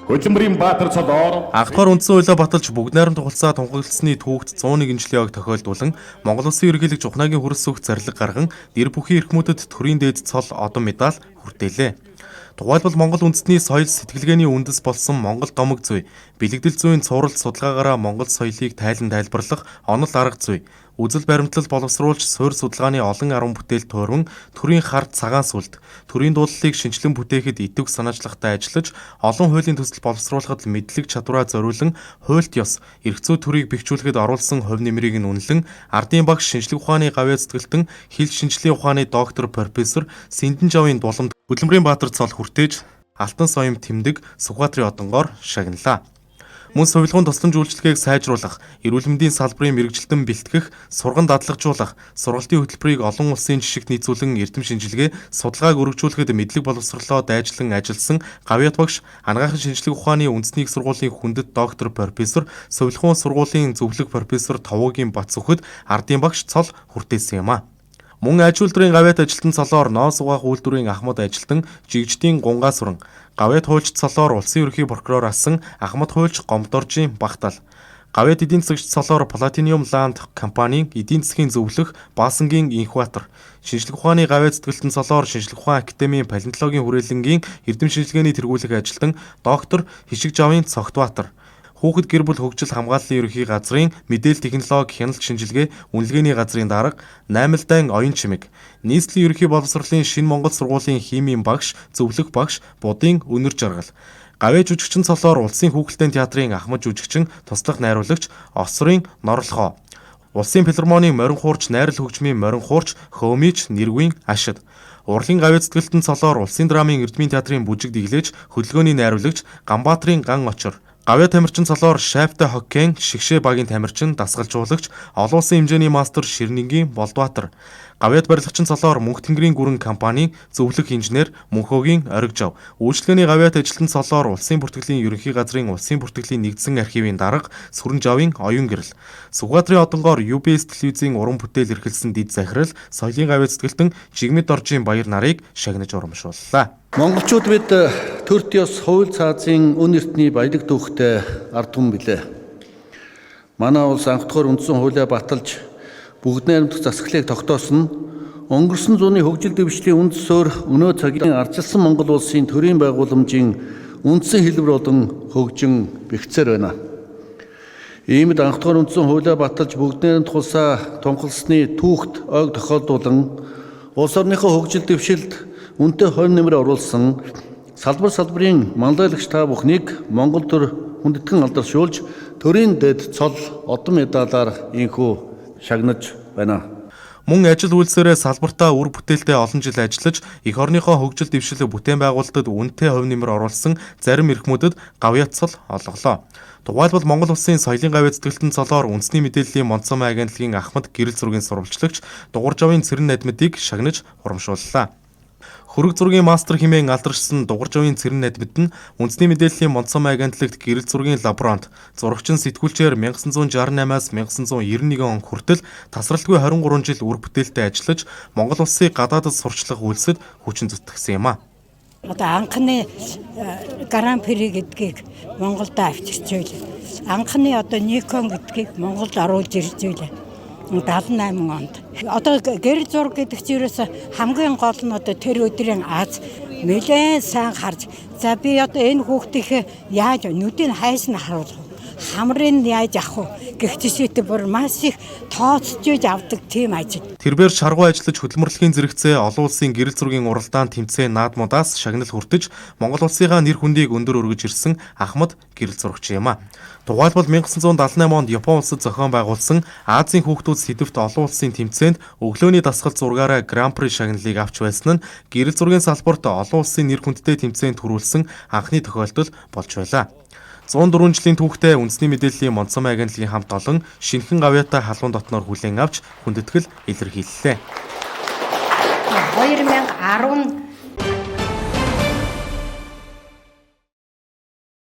Хөдөлмөрийн Баатар цолоор Анх дугаар үндсэн хуулиа баталж бүгд найрамд тухалцаа тунхагласны түүхт 101 жилийн ог тохиолдуулан Монгол Улсын ерөнхийлөгч Ухнагийн хүрэлц өгөх зарлиг гарган нэр бүхий эрхмүүдэд төрийн дээд цол одон медаль хүртээлээ. Тухайлбал Монгол үндэсний соёл сэтгэлгээний үндэс болсон Монгол домог зүй, бэлэгдэл зүйн цувралт судалгаагаараа Монгол соёлыг тайлан тайлбарлах онол арга зүй, үзэл баримтлал боловсруулж суурь судалгааны олон арван бүтээл туурван төрийн хард цагаан сүлд, төрийн дуудлалыг шинжилэн бүтээхэд идэвх санаачлагтай ажиллаж, олон хуулийн төсөл боловсруулахад мэдлэг чадвараа зориулан хуульт ёс, эрх зүй төрийг бэхжүүлэхэд оруулсан хувь нэмрийг нь үнэлэн, ардын багш шинжлэх ухааны гавьяа зэтгэлтэн, хил шинжлэлийн ухааны доктор профессор Сэндэн Жавын дуламд Хөдөлмөрийн Баатар цол хүртээж Алтан соём тэмдэг Сүхбаатарын одонгоор шагналаа. Мөн сувилгын тусламж үйлчлэгийг сайжруулах, эрүүл мэндийн салбарын мэрэгжилтэн бэлтгэх, сурган дадлагжуулах, сургалтын хөтөлбөрийг олон улсын жишгт нийцүүлэн эрдэм шинжилгээ, судалгааг өргөжүүлэхэд мэдлэг боловсролоо дайжлан ажилласан гавьяат багш, анагаахын шинжлэх ухааны үндэсний их сургуулийн хүндэт доктор профессор, сувилгын сургуулийн зөвлөх профессор Товоогийн Бацүхэд ардын багш цол хүртээсэн юм а. Мөн аж үйлдвэрийн гавьяат ажилтан цолоор ноос угаах үйлдвэрийн Ахмад ажилтан жигждийн Гунгаа сүрэн, гавьяат хуульч цолоор улсын ерөнхий прокурор асан Ахмад хуульч Гомдоржийн Багтал, гавьяат эдийн засагч цолоор Платиниум Ланд компанийн эдийн засгийн зөвлөх Баасангийн Инхбаатар, шинжлэх ухааны гавьяат зэтгэлтэн цолоор шинжлэх ухаан академийн палеонтологийн хүрээлэнгийн эрдэм шинжилгээний тэргүүлэх ажилтан доктор Хишиг Жавын Цогтбаатар, Хүүхэд гэр бүл хөгжил хамгааллын ерөнхий газрын мэдээлэл технологи хяналт шинжилгээ үнэлгээний газрын дарга 8 дайн оюун чимэг, нийслэлийн ерөнхий боловсролын шинэ Монгол сургуулийн химийн багш, зөвлөх багш Будын Өнөр Жаргал, гавьяа жүжигчин цолоор улсын хүүхэлдэйн театрын ахмад жүжигчин, туслах найруулагч Осрын Норлохоо, улсын филармонийн морин хуурч, найрал хөгжмийн морин хуурч Хөөмич Нэрвийн Ашид, урлагийн гавьяа зэтгэлтэн цолоор улсын драмын эрдмийн театрын бүжиг дэглэж хөдөлгөөний найруулагч Ганбаатарын Ган Очор, гавьяа тамирчин цолоор Шайфтай хоккейн Шигшээ багийн тамирчин дасгалжуулагч олон улсын хэмжээний мастер Ширнэнгийн Болдбаатар, гавьяат барилгачин цолоор Мөнх тэнгэрийн гүрэн компанийн зөвлөх инженер Мөнхөөгийн Оригжав, үйлчлэгээний гавьяат ажилтан цолоор улсын бүртгэлийн ерөнхий газрын улсын бүртгэлийн нэгдсэн архивын дарга Сүрэн Жавын оюун гэрэл, Сүхбаатарын одонгоор UBS телевизийн уран бүтээл эрхэлсэн дид захирал соёлын гавьяа зэтгэлтэн Жигмэд Оржийн баяр нарыг шагнаж урамшууллаа. Монголчууд бид төрт ёс хууль цаазын үн эртний баялаг дүүхтэй ард түмэн билээ. Манай улс анх дахь үндсэн хуулиа баталж бүгд найрамдах засаглалыг тогтоосон өнгөрсөн зууны хөгжил дэвшлийн үнд суурь өнөө цагийн ардчилсан Монгол улсын төрийн байгууламжийн үндсэн хэлбэр болон хөгжин бэхжсээр байна. Иймд анх дахь үндсэн хуулиа баталж бүгд найрамдах улсаа тунхагласны түүхт ойг тохиолдуулан улс орныхоо хөгжил дэвшилд үнэтэй хувь нэмэр оруулсан салбарын манлайлагч та бүхнийг Монгол төр хүндэтгэн алдаршуулж төрийн дэд цол одон медалаар инхүү шагнаж байна. Мөн ажил үйлсээрээ салбартаа үр бүтээлтэй олон жил ажиллаж эх орныхоо хөгжил дэвшил бүтээн байгуулалтад үнэтэй хувь нэмэр оруулсан зарим эрхмүүдэд гавьяат цол олголоо. Тухайлбал Монгол улсын соёлын гавьяа зэтгэлтэн цолоор үндэсний мэдээллийн Монцомын агентлагийн Ахмад гэрэл зургийн сурвалжлагч Дугур Жавын Цэрэн Надмидыг шагнаж урамшууллаа. Хөрөг зургийн мастер хэмээн алдаршсан Дугур Жавын Цэрэн Надмид нь үндэсний мэдээллийн Монцомын агентлагт гэрэл зургийн лаборант, зурагчин сэтгүүлчээр 1968-аас 1991 он хүртэл тасралтгүй 23 жил үр бүтээлтэй ажиллаж Монгол улсыг гадаадд сурчлах үйлсэд хүчин зүтгэсэн юм а. Одоо анхны Гран При гэдгийг Монголд авчирч байлаа. Анхны одоо Никон гэдгийг Монголд оруулж ирж байлаа. 78 онд. Одоо гэрэл зураг гэдэг чинь ерөөсө хамгийн гол нь одоо тэр өдрийн аз нэлээд сайн харж. За би одоо энэ хүүхдийнхээ яаж нүдийг хайс нь харуулах вэ? Хамрын яаж авах вэ? Гэх жишээтэй бүр маш их тооцож авдаг тийм ажил. Тэрбээр шаргуу ажиллаж хөдөлмөрлөгийн зэрэгцээ олон улсын гэрэл зургийн уралдаан тэмцээн наадмуудаас шагнал хүртэж Монгол улсынхаа нэр хүндийг өндөр өргөж ирсэн Ахмад гэрэл зурагч юм а. Тухайлбал 1978 онд Япон улсад зохион байгуулсан Азийн хүүхдүүд сэдвт олон улсын тэмцээнд өглөөний дасгал зургаараа Гран При шагналыг авч байсан нь гэрэл зургийн салбарт олон улсын нэр хүндтэй тэмцээнд хүрүүлсэн анхны тохиолдол болж байлаа. 104 жилийн түүхтэй үндэсний мэдээллийн Монцомын агентлагийн хамт олон шинэхэн гавьяатай халуун дотноор хүлээн авч хүндэтгэл илэрхийллээ. 2010